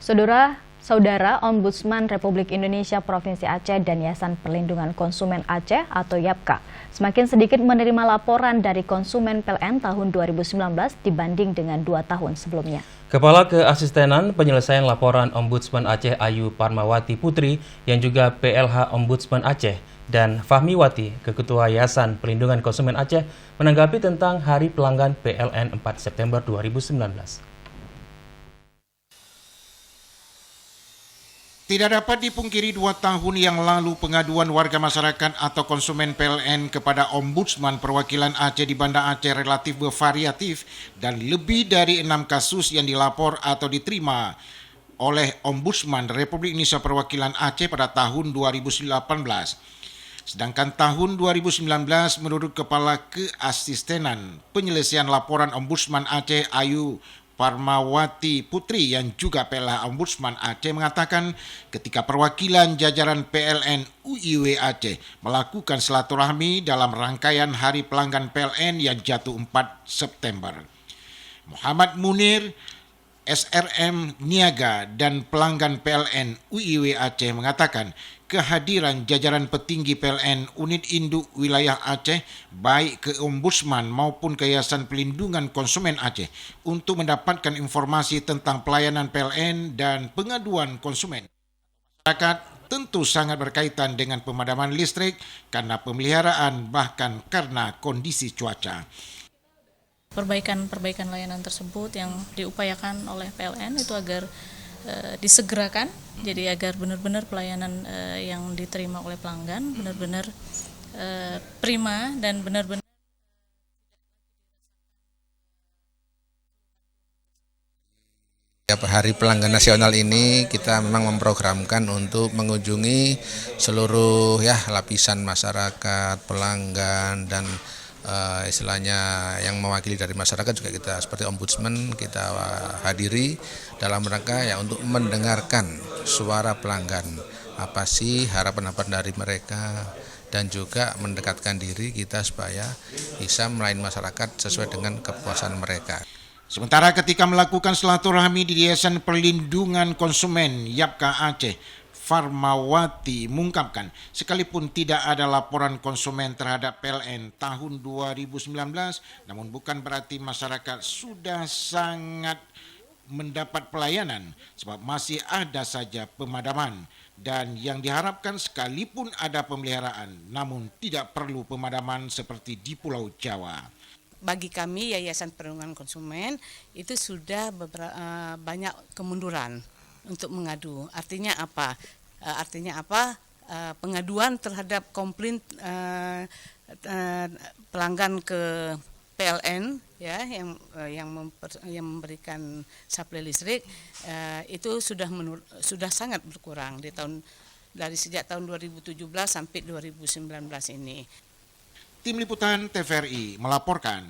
Saudara Ombudsman Republik Indonesia Provinsi Aceh dan Yayasan Perlindungan Konsumen Aceh atau YAPKA semakin sedikit menerima laporan dari konsumen PLN tahun 2019 dibanding dengan 2 tahun sebelumnya. Kepala Keasistenan Penyelesaian Laporan Ombudsman Aceh Ayu Parmawati Putri yang juga PLH Ombudsman Aceh dan Fahmiwati, Ketua Yayasan Perlindungan Konsumen Aceh, menanggapi tentang Hari Pelanggan PLN 4 September 2019. Tidak dapat dipungkiri 2 tahun yang lalu pengaduan warga masyarakat atau konsumen PLN kepada Ombudsman Perwakilan Aceh di Banda Aceh relatif bervariatif dan lebih dari 6 kasus yang dilapor atau diterima oleh Ombudsman Republik Indonesia Perwakilan Aceh pada tahun 2018. Sedangkan tahun 2019 menurut Kepala Keasistenan Penyelesaian Laporan Ombudsman Aceh Ayu Parmawati Putri yang juga PLH Ombudsman Aceh mengatakan ketika perwakilan jajaran PLN UIW Aceh melakukan silaturahmi dalam rangkaian Hari Pelanggan PLN yang jatuh 4 September. Muhammad Munir, SRM Niaga dan pelanggan PLN UIW Aceh mengatakan kehadiran jajaran petinggi PLN Unit Induk Wilayah Aceh baik ke Ombudsman maupun ke Yayasan Perlindungan Konsumen Aceh untuk mendapatkan informasi tentang pelayanan PLN dan pengaduan konsumen. Masyarakat tentu sangat berkaitan dengan pemadaman listrik karena pemeliharaan bahkan karena kondisi cuaca. Perbaikan layanan tersebut yang diupayakan oleh PLN itu agar disegerakan, jadi agar benar-benar pelayanan yang diterima oleh pelanggan benar-benar prima dan benar-benar Hari Pelanggan Nasional ini kita memang memprogramkan untuk mengunjungi seluruh lapisan masyarakat, pelanggan dan istilahnya yang mewakili dari masyarakat juga kita seperti ombudsman kita hadiri dalam rangka untuk mendengarkan suara pelanggan, apa sih harapan-harapan dari mereka dan juga mendekatkan diri kita supaya bisa melayani masyarakat sesuai dengan kepuasan mereka. Sementara ketika melakukan silaturahmi di Yayasan Perlindungan Konsumen YAPKA Aceh, Farmawati mengungkapkan sekalipun tidak ada laporan konsumen terhadap PLN tahun 2019, namun bukan berarti masyarakat sudah sangat mendapat pelayanan sebab masih ada saja pemadaman dan yang diharapkan sekalipun ada pemeliharaan namun tidak perlu pemadaman seperti di Pulau Jawa. Bagi kami Yayasan Perlindungan Konsumen itu sudah banyak kemunduran untuk mengadu. Artinya apa? Pengaduan terhadap komplain pelanggan ke PLN yang memberikan suplai listrik itu sudah sangat berkurang dari sejak tahun 2017 sampai 2019 ini. Tim Liputan TVRI melaporkan.